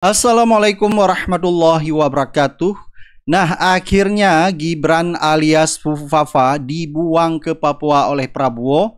Assalamualaikum warahmatullahi wabarakatuh. Nah, akhirnya Gibran alias Fufafa dibuang ke Papua oleh Prabowo,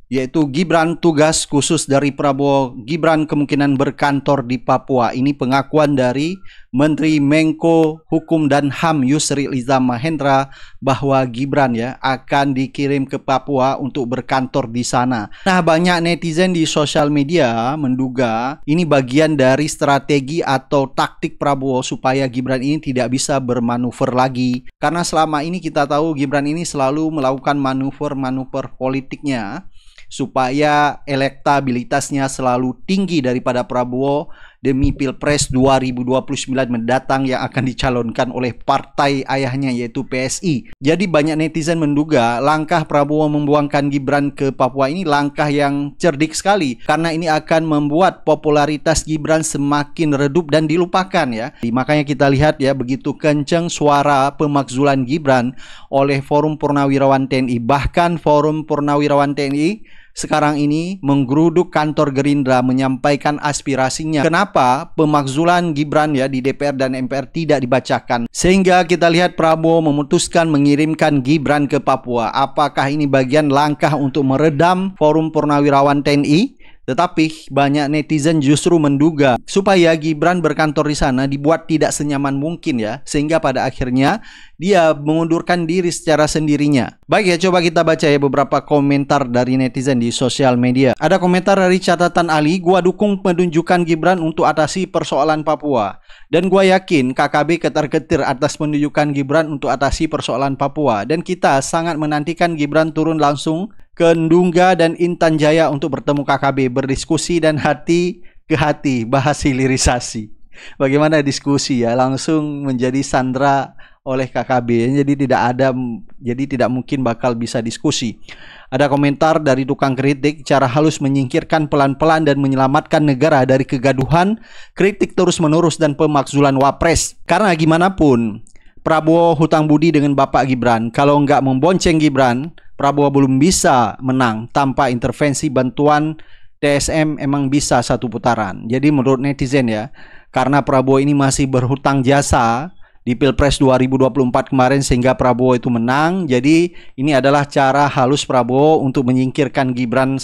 yaitu Gibran tugas khusus dari Prabowo. Gibran kemungkinan berkantor di Papua. Ini pengakuan dari Menteri Menko Hukum dan HAM Yusril Iza Mahendra bahwa Gibran akan dikirim ke Papua untuk berkantor di sana. Nah, banyak netizen di sosial media menduga ini bagian dari strategi atau taktik Prabowo supaya Gibran ini tidak bisa bermanuver lagi. Karena selama ini kita tahu Gibran ini selalu melakukan manuver-manuver politiknya supaya elektabilitasnya selalu tinggi daripada Prabowo demi Pilpres 2029 mendatang yang akan dicalonkan oleh partai ayahnya yaitu PSI. Jadi banyak netizen menduga langkah Prabowo membuangkan Gibran ke Papua ini langkah yang cerdik sekali, karena ini akan membuat popularitas Gibran semakin redup dan dilupakan ya. Makanya kita lihat ya, begitu kencang suara pemakzulan Gibran oleh Forum Purnawirawan TNI. Bahkan Forum Purnawirawan TNI sekarang ini menggeruduk kantor Gerindra menyampaikan aspirasinya. Kenapa pemakzulan Gibran di DPR dan MPR tidak dibacakan? Sehingga kita lihat Prabowo memutuskan mengirimkan Gibran ke Papua. Apakah ini bagian langkah untuk meredam Forum Purnawirawan TNI? Tetapi banyak netizen justru menduga supaya Gibran berkantor di sana dibuat tidak senyaman mungkin ya, sehingga pada akhirnya dia mengundurkan diri secara sendirinya. Baik ya, coba kita baca ya beberapa komentar dari netizen di sosial media. Ada komentar dari catatan Ali, gua dukung penunjukan Gibran untuk atasi persoalan Papua. Dan gua yakin KKB ketar-ketir atas penunjukan Gibran untuk atasi persoalan Papua. Dan kita sangat menantikan Gibran turun langsung ke Ndungga dan Intan Jaya untuk bertemu KKB, berdiskusi dan hati ke hati, bahas hilirisasi. Bagaimana diskusi ya, langsung menjadi sandra oleh KKB. Jadi tidak mungkin bakal bisa diskusi. Ada komentar dari tukang kritik, cara halus menyingkirkan pelan-pelan dan menyelamatkan negara dari kegaduhan, kritik terus-menerus dan pemakzulan Wapres. Karena gimana pun Prabowo hutang budi dengan Bapak Gibran. Kalau nggak membonceng Gibran, Prabowo belum bisa menang. Tanpa intervensi bantuan TSM emang bisa satu putaran. Jadi menurut netizen ya, karena Prabowo ini masih berhutang jasa di Pilpres 2024 kemarin sehingga Prabowo itu menang. Jadi ini adalah cara halus Prabowo untuk menyingkirkan Gibran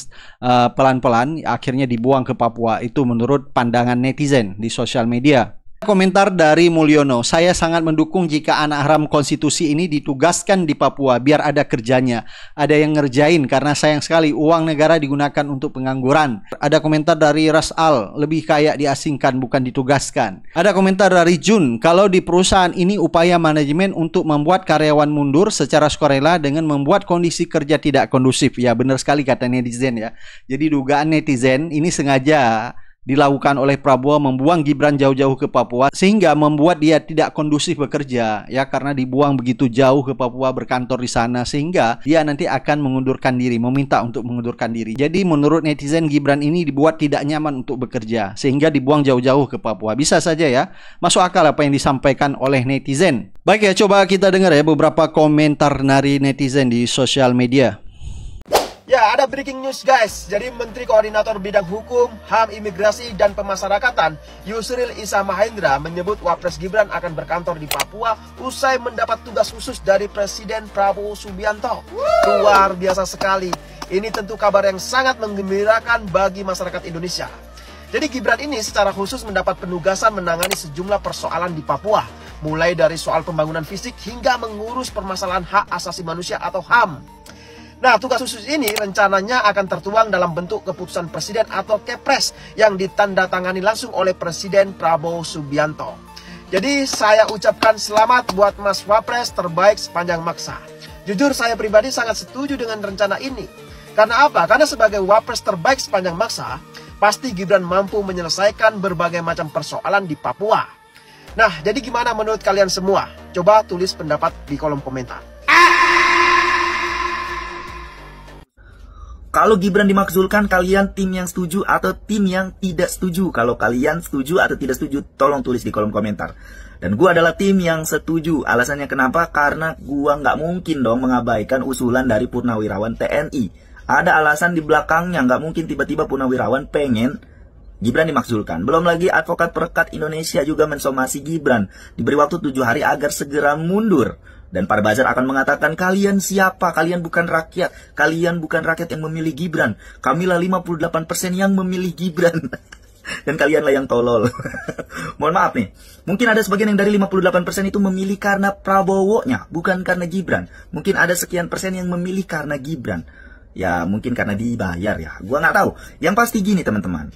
pelan-pelan, akhirnya dibuang ke Papua. Itu menurut pandangan netizen di sosial media. Komentar dari Mulyono, saya sangat mendukung jika anak haram konstitusi ini ditugaskan di Papua biar ada kerjanya, ada yang ngerjain, karena sayang sekali uang negara digunakan untuk pengangguran. Ada komentar dari Rasal, lebih kayak diasingkan bukan ditugaskan. Ada komentar dari Jun, kalau di perusahaan ini upaya manajemen untuk membuat karyawan mundur secara sukarela dengan membuat kondisi kerja tidak kondusif. Ya benar sekali kata netizen ya. Jadi dugaan netizen ini sengaja dilakukan oleh Prabowo membuang Gibran jauh-jauh ke Papua sehingga membuat dia tidak kondusif bekerja ya, karena dibuang begitu jauh ke Papua berkantor di sana sehingga dia nanti akan mengundurkan diri, meminta untuk mengundurkan diri. Jadi menurut netizen Gibran ini dibuat tidak nyaman untuk bekerja sehingga dibuang jauh-jauh ke Papua. Bisa saja ya, masuk akal apa yang disampaikan oleh netizen. Baik ya, coba kita dengar ya beberapa komentar dari netizen di sosial media. Ya, ada breaking news guys. Jadi Menteri Koordinator Bidang Hukum, HAM, Imigrasi, dan Pemasyarakatan Yusril Iza Mahendra menyebut Wapres Gibran akan berkantor di Papua usai mendapat tugas khusus dari Presiden Prabowo Subianto. Luar biasa sekali. Ini tentu kabar yang sangat menggembirakan bagi masyarakat Indonesia. Jadi Gibran ini secara khusus mendapat penugasan menangani sejumlah persoalan di Papua, mulai dari soal pembangunan fisik hingga mengurus permasalahan hak asasi manusia atau HAM. Nah, tugas khusus ini rencananya akan tertuang dalam bentuk keputusan presiden atau Kepres yang ditandatangani langsung oleh Presiden Prabowo Subianto. Jadi saya ucapkan selamat buat Mas Wapres terbaik sepanjang masa. Jujur saya pribadi sangat setuju dengan rencana ini. Karena apa? Karena sebagai Wapres terbaik sepanjang masa, pasti Gibran mampu menyelesaikan berbagai macam persoalan di Papua. Nah, jadi gimana menurut kalian semua? Coba tulis pendapat di kolom komentar. Kalau Gibran dimakzulkan, kalian tim yang setuju atau tim yang tidak setuju? Kalau kalian setuju atau tidak setuju, tolong tulis di kolom komentar. Dan gue adalah tim yang setuju. Alasannya kenapa? Karena gue nggak mungkin dong mengabaikan usulan dari Purnawirawan TNI. Ada alasan di belakangnya, nggak mungkin tiba-tiba Purnawirawan pengen Gibran dimakzulkan. Belum lagi advokat perekat Indonesia juga mensomasi Gibran. Diberi waktu 7 hari agar segera mundur. Dan para buzzer akan mengatakan, kalian siapa? Kalian bukan rakyat. Kalian bukan rakyat yang memilih Gibran. Kamilah 58% yang memilih Gibran. Dan kalianlah yang tolol. Mohon maaf nih. Mungkin ada sebagian yang dari 58% itu memilih karena Prabowo-nya, bukan karena Gibran. Mungkin ada sekian persen yang memilih karena Gibran. Ya mungkin karena dibayar ya. Gua nggak tahu. Yang pasti gini teman-teman.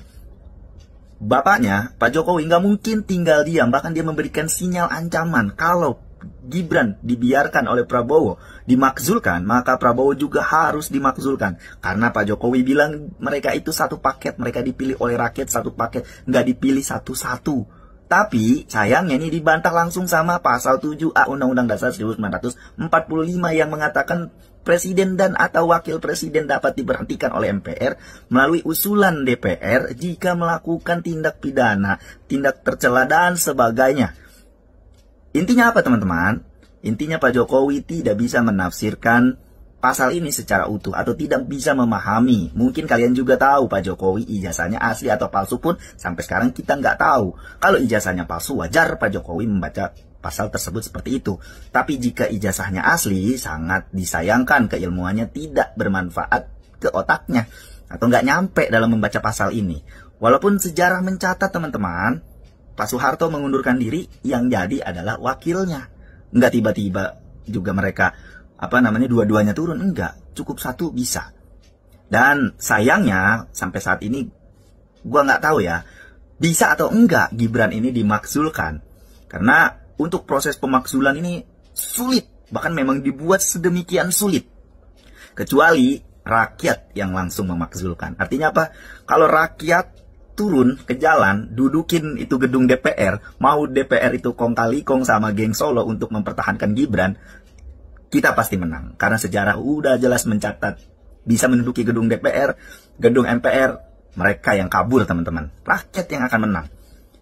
Bapaknya, Pak Jokowi, nggak mungkin tinggal diam. Bahkan dia memberikan sinyal ancaman. Kalau Gibran dibiarkan oleh Prabowo dimakzulkan, maka Prabowo juga harus dimakzulkan. Karena Pak Jokowi bilang mereka itu satu paket. Mereka dipilih oleh rakyat satu paket. Nggak dipilih satu-satu. Tapi sayangnya ini dibantah langsung sama pasal 7A Undang-Undang Dasar 1945 yang mengatakan presiden dan atau wakil presiden dapat diberhentikan oleh MPR melalui usulan DPR jika melakukan tindak pidana, tindak tercela dan sebagainya. Intinya apa teman-teman? Intinya Pak Jokowi tidak bisa menafsirkan pasal ini secara utuh atau tidak bisa memahami. Mungkin kalian juga tahu Pak Jokowi ijazahnya asli atau palsu pun sampai sekarang kita nggak tahu. Kalau ijazahnya palsu, wajar Pak Jokowi membaca pasal tersebut seperti itu. Tapi jika ijazahnya asli, sangat disayangkan keilmuannya tidak bermanfaat ke otaknya atau nggak nyampe dalam membaca pasal ini. Walaupun sejarah mencatat teman-teman, Pak Soeharto mengundurkan diri, yang jadi adalah wakilnya. Nggak tiba-tiba juga mereka dua-duanya turun, enggak, cukup satu bisa. Dan sayangnya sampai saat ini gua nggak tahu ya bisa atau enggak Gibran ini dimakzulkan, karena untuk proses pemakzulan ini sulit, bahkan memang dibuat sedemikian sulit. Kecuali rakyat yang langsung memakzulkan. Artinya apa? Kalau rakyat turun ke jalan, dudukin itu gedung DPR, mau DPR itu kong kali kong sama geng Solo untuk mempertahankan Gibran, kita pasti menang. Karena sejarah udah jelas mencatat, bisa menduduki gedung DPR, gedung MPR, mereka yang kabur teman-teman. Rakyat yang akan menang.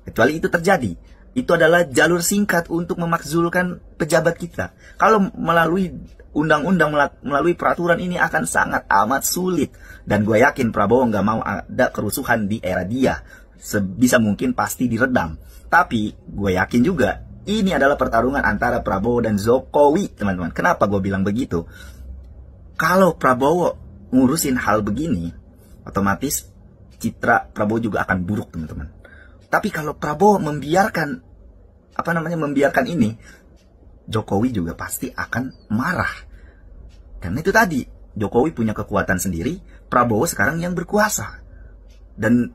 Kecuali itu terjadi. Itu adalah jalur singkat untuk memakzulkan pejabat kita. Kalau melalui undang-undang, melalui peraturan ini akan sangat amat sulit. Dan gue yakin Prabowo nggak mau ada kerusuhan di era dia. Sebisa mungkin pasti diredam. Tapi gue yakin juga ini adalah pertarungan antara Prabowo dan Jokowi, teman-teman. Kenapa gue bilang begitu? Kalau Prabowo ngurusin hal begini, otomatis citra Prabowo juga akan buruk, teman-teman. Tapi kalau Prabowo membiarkan ini, Jokowi juga pasti akan marah. Karena itu tadi, Jokowi punya kekuatan sendiri, Prabowo sekarang yang berkuasa. Dan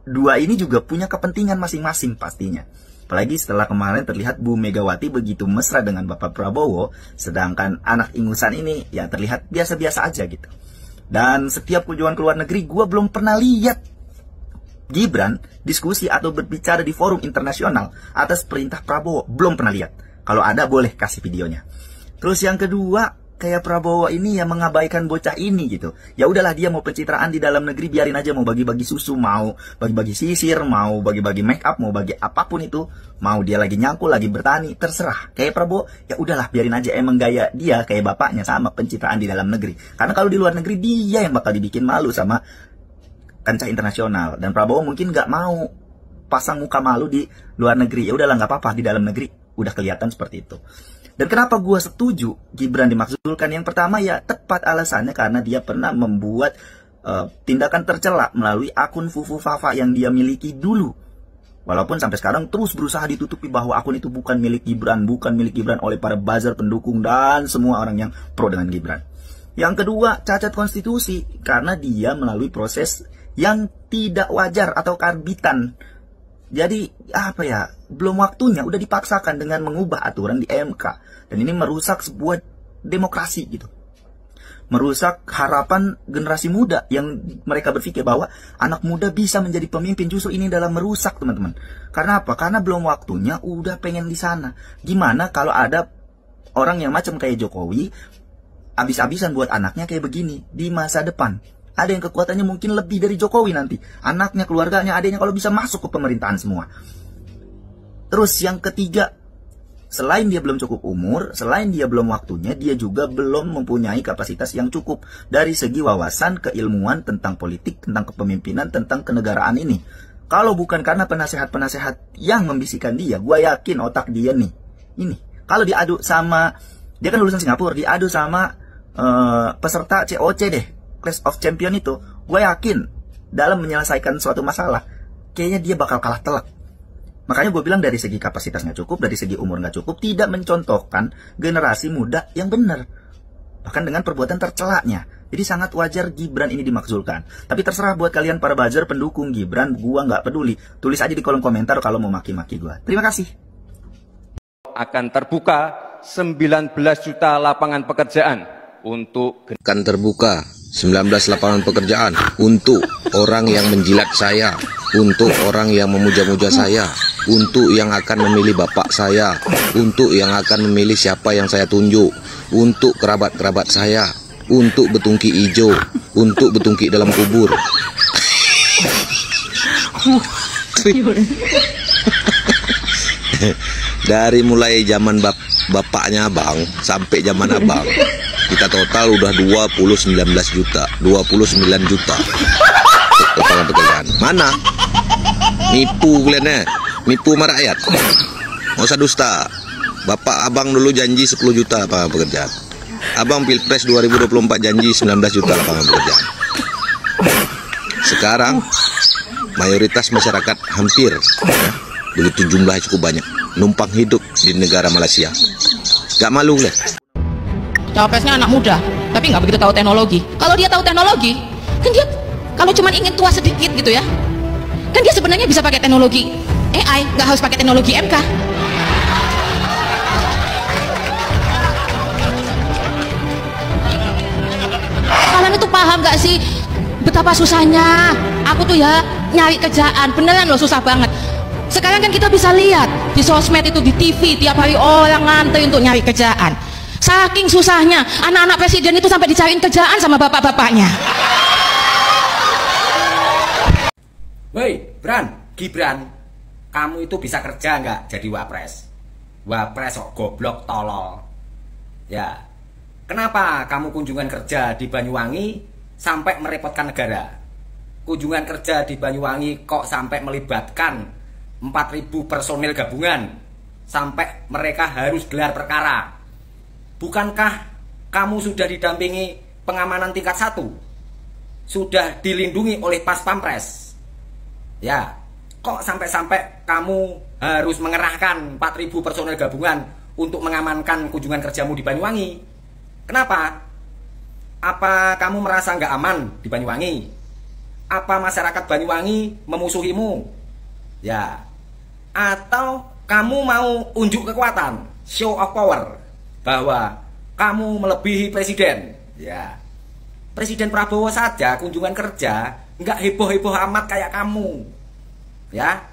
dua ini juga punya kepentingan masing-masing pastinya. Apalagi setelah kemarin terlihat Bu Megawati begitu mesra dengan Bapak Prabowo, sedangkan anak ingusan ini ya terlihat biasa-biasa aja gitu. Dan setiap kunjungan ke luar negeri, gue belum pernah lihat Gibran diskusi atau berbicara di forum internasional atas perintah Prabowo. Belum pernah lihat. Kalau ada boleh kasih videonya. Terus yang kedua, kayak Prabowo ini yang mengabaikan bocah ini gitu. Ya udahlah, dia mau pencitraan di dalam negeri, biarin aja, mau bagi-bagi susu, mau bagi-bagi sisir, mau bagi-bagi make up, mau bagi apapun itu, mau dia lagi nyangkul, lagi bertani, terserah. Kayak Prabowo, ya udahlah biarin aja, emang gaya dia kayak bapaknya sama pencitraan di dalam negeri. Karena kalau di luar negeri dia yang bakal dibikin malu sama kancah internasional, dan Prabowo mungkin nggak mau pasang muka malu di luar negeri. Ya udahlah, nggak apa-apa, di dalam negeri udah kelihatan seperti itu. Dan kenapa gue setuju Gibran dimakzulkan? Yang pertama ya tepat alasannya karena dia pernah membuat tindakan tercela melalui akun Fufu Fafa yang dia miliki dulu. Walaupun sampai sekarang terus berusaha ditutupi bahwa akun itu bukan milik Gibran oleh para buzzer, pendukung dan semua orang yang pro dengan Gibran. Yang kedua, cacat konstitusi karena dia melalui proses yang tidak wajar atau karbitan. Jadi belum waktunya, udah dipaksakan dengan mengubah aturan di MK. Dan ini merusak sebuah demokrasi gitu. Merusak harapan generasi muda yang mereka berpikir bahwa anak muda bisa menjadi pemimpin. Justru ini dalam merusak, teman-teman. Karena apa? Karena belum waktunya, udah pengen di sana. Gimana kalau ada orang yang macam kayak Jokowi abis-abisan buat anaknya kayak begini di masa depan? Ada yang kekuatannya mungkin lebih dari Jokowi nanti. Anaknya, keluarganya, adanya kalau bisa masuk ke pemerintahan semua. Terus yang ketiga, selain dia belum cukup umur, selain dia belum waktunya, dia juga belum mempunyai kapasitas yang cukup dari segi wawasan, keilmuan tentang politik, tentang kepemimpinan, tentang kenegaraan ini. Kalau bukan karena penasehat-penasehat yang membisikkan dia, gue yakin otak dia nih, ini, kalau diadu sama, dia kan lulusan Singapura, diadu sama peserta COC deh, Clash of Champion itu, gue yakin dalam menyelesaikan suatu masalah, kayaknya dia bakal kalah telak. Makanya gue bilang dari segi kapasitas nggak cukup, dari segi umur nggak cukup, tidak mencontohkan generasi muda yang benar. Bahkan dengan perbuatan tercelaknya. Jadi sangat wajar Gibran ini dimakzulkan. Tapi terserah buat kalian para buzzer pendukung Gibran, gue nggak peduli. Tulis aja di kolom komentar kalau mau maki-maki gue. Terima kasih. Akan terbuka 19 juta lapangan pekerjaan untuk akan terbuka 19 lapangan pekerjaan untuk orang yang menjilat saya, untuk orang yang memuja-muja saya, untuk yang akan memilih bapak saya, untuk yang akan memilih siapa yang saya tunjuk, untuk kerabat-kerabat saya, untuk betungki ijo, untuk betungki dalam kubur. Dari mulai zaman bapaknya abang sampai zaman abang, kita total udah 29 juta lapangan pekerjaan. Mana? Nipu kalian, nipu sama rakyat. Nggak usah dusta. Bapak abang dulu janji 10 juta lapangan pekerjaan. Abang Pilpres 2024 janji 19 juta lapangan pekerjaan. Sekarang mayoritas masyarakat hampir ya, begitu jumlahnya cukup banyak numpang hidup di negara Malaysia. Gak malu nggak? Cawapresnya anak muda, tapi nggak begitu tahu teknologi. Kalau dia tahu teknologi, kan dia kalau cuma ingin tua sedikit gitu ya, kan dia sebenarnya bisa pakai teknologi AI, nggak harus pakai teknologi MK. Kalian itu paham nggak sih betapa susahnya? Aku tuh ya nyari kerjaan, beneran loh susah banget. Sekarang kan kita bisa lihat di sosmed itu, di TV, tiap hari orang ngantri untuk nyari kerjaan. Saking susahnya, anak-anak presiden itu sampai dicariin kerjaan sama bapak-bapaknya. Woi, Gibran, kamu itu bisa kerja nggak jadi wapres? Wapres kok goblok tolol. Ya, kenapa kamu kunjungan kerja di Banyuwangi sampai merepotkan negara? Kunjungan kerja di Banyuwangi kok sampai melibatkan 4.000 personil gabungan, sampai mereka harus gelar perkara. Bukankah kamu sudah didampingi pengamanan tingkat 1? Sudah dilindungi oleh Pas Pampres? Ya, kok sampai-sampai kamu harus mengerahkan 4.000 personil gabungan untuk mengamankan kunjungan kerjamu di Banyuwangi? Kenapa? Apa kamu merasa nggak aman di Banyuwangi? Apa masyarakat Banyuwangi memusuhimu? Ya, atau kamu mau unjuk kekuatan, show of power, bahwa kamu melebihi presiden? Ya, Presiden Prabowo saja kunjungan kerja nggak heboh-heboh amat kayak kamu. Ya,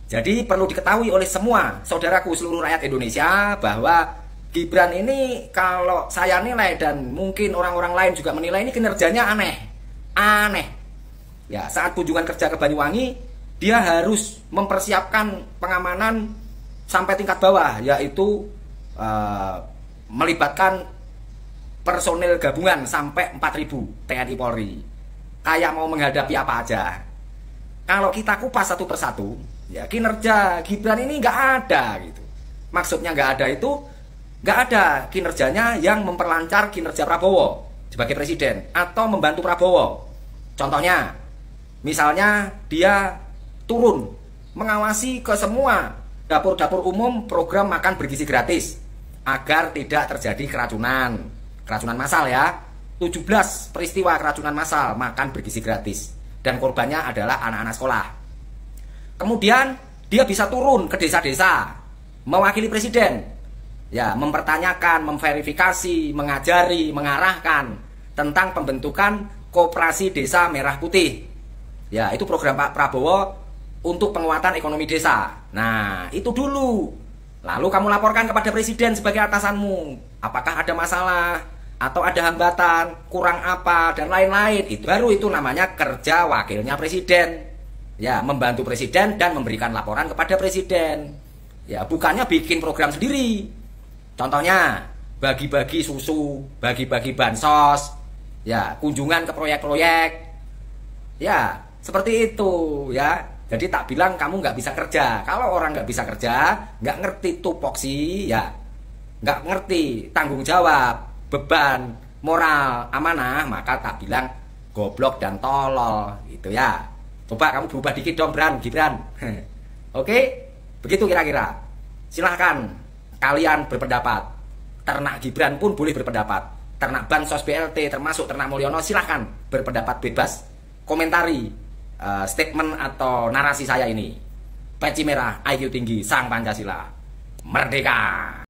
jadi perlu diketahui oleh semua saudaraku seluruh rakyat Indonesia bahwa Gibran ini kalau saya nilai dan mungkin orang-orang lain juga menilai ini kinerjanya aneh. Ya, saat kunjungan kerja ke Banyuwangi, dia harus mempersiapkan pengamanan sampai tingkat bawah, yaitu melibatkan personil gabungan sampai 4.000 TNI Polri. Kayak mau menghadapi apa aja. Kalau kita kupas satu persatu, ya kinerja Gibran ini nggak ada gitu. Maksudnya nggak ada itu, nggak ada kinerjanya yang memperlancar kinerja Prabowo sebagai presiden atau membantu Prabowo. Contohnya, misalnya dia turun mengawasi ke semua dapur-dapur umum program makan bergizi gratis agar tidak terjadi keracunan massal ya. 17 peristiwa keracunan massal makan bergizi gratis dan korbannya adalah anak-anak sekolah. Kemudian dia bisa turun ke desa-desa mewakili presiden, ya, mempertanyakan, memverifikasi, mengajari, mengarahkan tentang pembentukan koperasi desa merah putih. Ya, itu program Pak Prabowo untuk penguatan ekonomi desa. Nah, itu dulu. Lalu kamu laporkan kepada presiden sebagai atasanmu. Apakah ada masalah atau ada hambatan, kurang apa dan lain-lain. Itu baru itu namanya kerja wakilnya presiden. Ya, membantu presiden dan memberikan laporan kepada presiden. Ya, bukannya bikin program sendiri. Contohnya, bagi-bagi susu, bagi-bagi bansos, ya, kunjungan ke proyek-proyek. Ya, seperti itu, ya. Jadi tak bilang kamu nggak bisa kerja. Kalau orang nggak bisa kerja, nggak ngerti tupoksi, ya nggak ngerti tanggung jawab, beban, moral, amanah, maka tak bilang goblok dan tolol, gitu ya. Coba kamu berubah dikit dong, Gibran. Oke, begitu kira-kira. Silahkan kalian berpendapat. Ternak Gibran pun boleh berpendapat. Ternak Bansos BLT, termasuk Ternak Mulyono, silahkan berpendapat bebas. Komentari statement atau narasi saya ini. Peci merah, IQ tinggi, sang Pancasila. Merdeka!